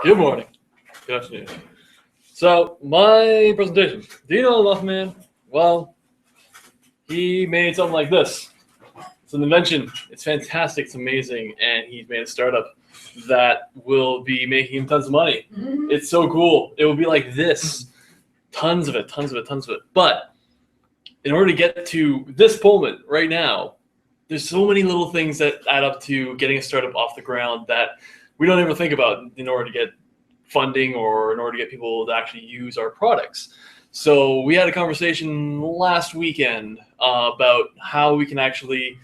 Good morning. Good afternoon. So, my presentation. Do you know Muffman? Well, he made something like this. It's an invention. It's fantastic. It's amazing. And he's made a startup that will be making him tons of money. It's so cool. It will be like this. Tons of it, tons of it, tons of it. But in order to get to this moment right now, there's so many little things that add up to getting a startup off the ground that we don't ever think about in order to get funding or in order to get people to actually use our products. So we had a conversation last weekend about how we can actually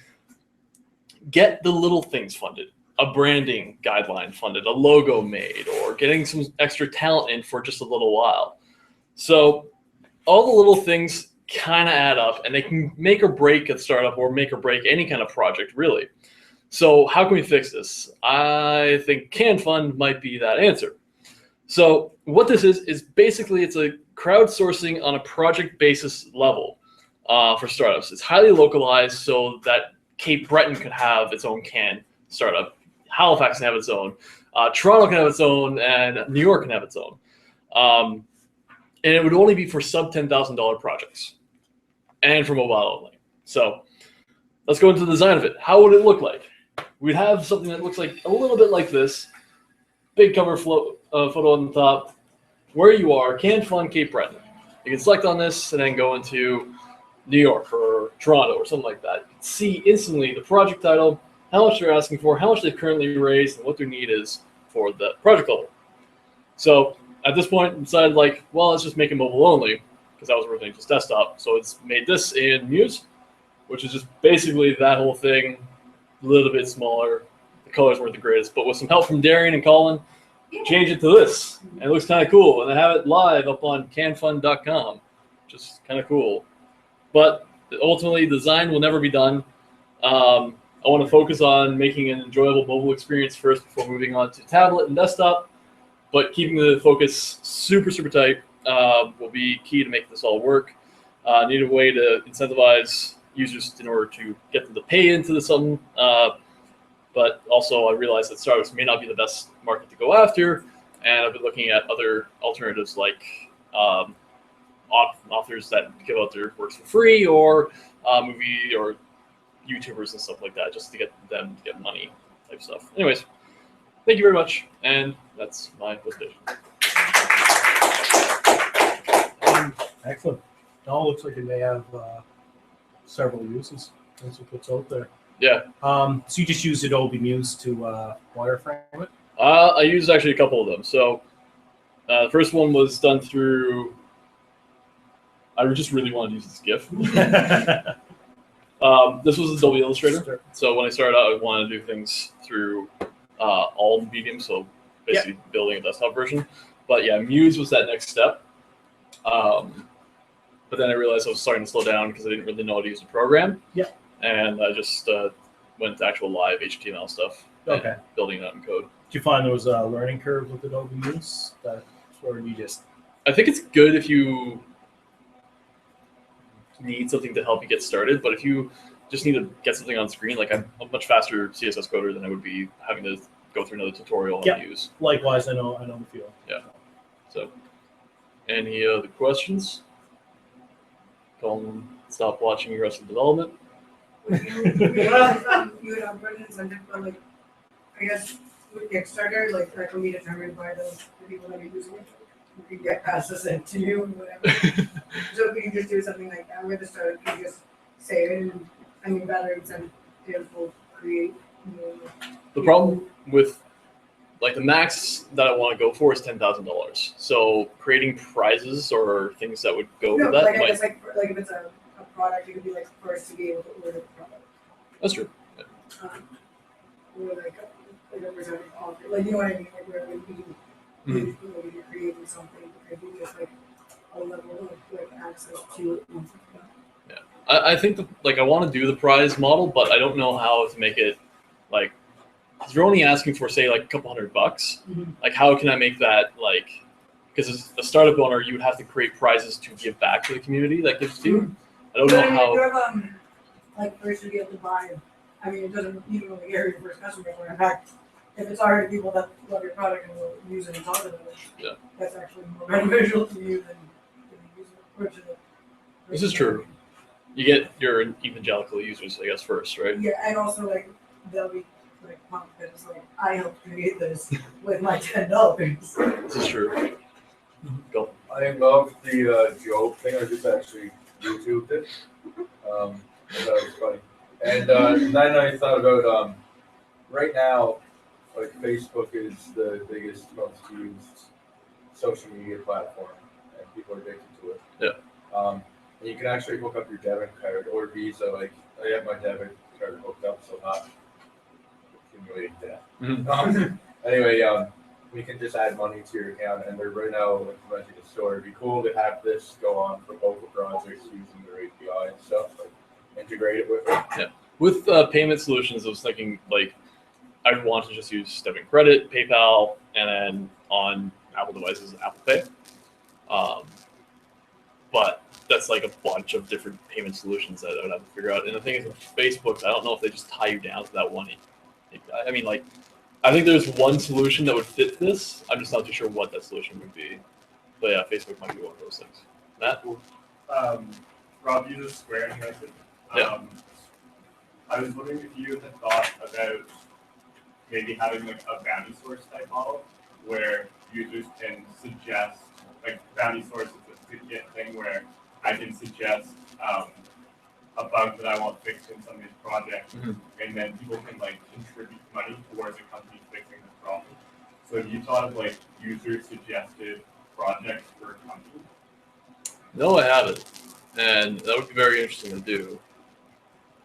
get the little things funded, a branding guideline funded, a logo made, or getting some extra talent in for just a little while. So all the little things kind of add up, and they can make or break a startup or make or break any kind of project, really. So how can we fix this? I think CanFund might be that answer. So what this is basically it's a crowdsourcing on a project basis level for startups. It's highly localized so that Cape Breton could have its own CAN startup, Halifax can have its own, Toronto can have its own, and New York can have its own. And it would only be for sub $10,000 projects and for mobile only. So let's go into the design of it. How would it look like? We'd have something that looks like a little bit like this. Big cover photo on the top. Where you are, CanFund Cape Breton. You can select on this and then go into New York or Toronto or something like that. You can see instantly the project title, how much they're asking for, how much they've currently raised, and what their need is for the project level. So at this point, I decided like, well, let's just make it mobile only because that was originally just desktop. So it's made this in Muse, which is just basically that whole thing, a little bit smaller. The colors weren't the greatest, but with some help from Darian and Colin, change it to this. And it looks kind of cool. And I have it live up on canfund.com, which is kind of cool. But ultimately, design will never be done. I want to focus on making an enjoyable mobile experience first before moving on to tablet and desktop. But keeping the focus super, super tight will be key to make this all work. Need a way to incentivize users in order to get them to pay into something. But also I realize that startups may not be the best market to go after. And I've been looking at other alternatives like authors that give out their works for free or movie or YouTubers and stuff like that, just to get them to get money type stuff. Anyways, thank you very much. And that's my presentation. Excellent. It all looks like it may have several uses. That's what's out there. Yeah. So you just use Adobe Muse to wireframe it? I used actually a couple of them. So the first one was done through, I just really wanted to use this GIF. This was Adobe Illustrator. So when I started out, I wanted to do things through all mediums, so basically building a desktop version. But yeah, Muse was that next step. But then I realized I was starting to slow down because I didn't really know how to use the program. Yeah. And I just went to actual live HTML stuff. Okay. And building it out in code. Did you find there was a learning curve with Adobe Muse? Or you just... I think it's good if you need something to help you get started, but if you just need to get something on screen, like I'm a much faster CSS coder than I would be having to go through another tutorial on how to use. Likewise, I know the field. Yeah. So, any other questions? Colin, stop watching Arrested Development. You would run an incentive for like, I guess with Kickstarter, like that will be determined by the people that are using it. You can get passes sent to you and whatever. So we can just do something like that where the startup can just save it and I mean better incentive will create The problem with like the max that I want to go for is $10,000. So creating prizes or things that would go with that like might. I guess like if it's a product, it could be like first to be able to order the product. That's true. Or like a representative offer, like you know what I mean, like where it would be you're creating something, it could be just like a level of like access to it. And stuff like that. Yeah, I think like I want to do the prize model, but I don't know how to make it like. Because you're only asking for say like a couple $100. Like how can I make that like? Because as a startup owner, you would have to create prizes to give back to the community that gives to you. I don't know how. You have, like first to be able to buy. I mean, it doesn't even really get your first customer. In fact, if it's already people that love your product and will use it and talk about it, Yeah. that's actually more beneficial to you than using it. Or to the This is true. You get your evangelical users, I guess, first, right? Yeah, and also like they'll be like pumped that it's like I helped create this with my $10. This is true. Go. I love the Job thing. I just actually YouTubed it. I thought it was funny. And then I thought about right now, like Facebook is the biggest, most used social media platform, and people are addicted to it. Yeah. And you can actually hook up your debit card or Visa. Like I have my debit card hooked up, so not accumulating debt. Mhm. Anyway, we can just add money to your account, and they're right now implementing a store. It'd be cool to have this go on for local projects using their API and stuff, like integrate it with it. With payment solutions, I was thinking like I'd want to just use debit and credit, PayPal, and then on Apple devices, Apple Pay. But that's like a bunch of different payment solutions that I would have to figure out. And the thing is, with Facebook, I don't know if they just tie you down to that one API. I mean, like, I think there's one solution that would fit this. I'm just not too sure what that solution would be. But yeah, Facebook might be one of those things. Matt? Rob uses Square and Method. Yeah. I was wondering if you had thought about maybe having like a bounty source type model where users can suggest, like bounty source is a Git thing where I can suggest a bug that I want fixed in some of these projects, and then people can like contribute money towards a company fixing the problem. So have you thought of like user suggested projects for a company? No, I haven't. And that would be very interesting to do.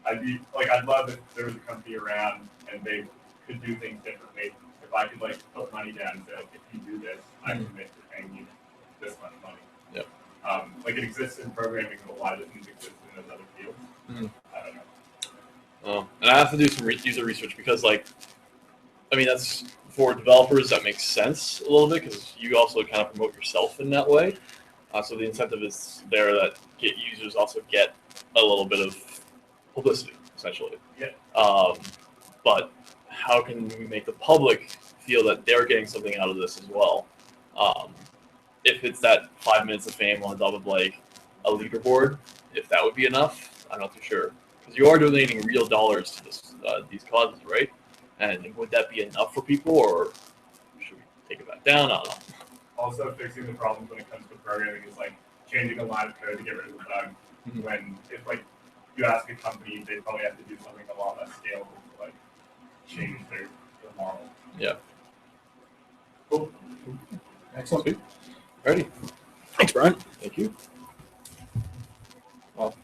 I'd love if there was a company around and they could do things differently. If I could like put money down and say, like, if you do this, I commit to paying you this much money. Yep. Like it exists in programming, but why doesn't it exist in those other fields? I don't know. And I have to do some user research because, like, I mean, that's for developers, that makes sense a little bit because you also kind of promote yourself in that way. So the incentive is there that Git users also get a little bit of publicity, essentially. Yeah. But how can we make the public feel that they're getting something out of this as well? If it's that 5 minutes of fame on top of like a leaderboard, if that would be enough, I'm not too sure. Because you are donating real dollars to this, these causes, right? And would that be enough for people, or should we take it back down? I don't know. Also, fixing the problems when it comes to programming is like changing a line of code to get rid of the bug. Mhm. When if like you ask a company, they probably have to do something a lot less scalable to like change their model. Yeah. Cool. Excellent. Ready? Thanks, Brian. Thank you. Well,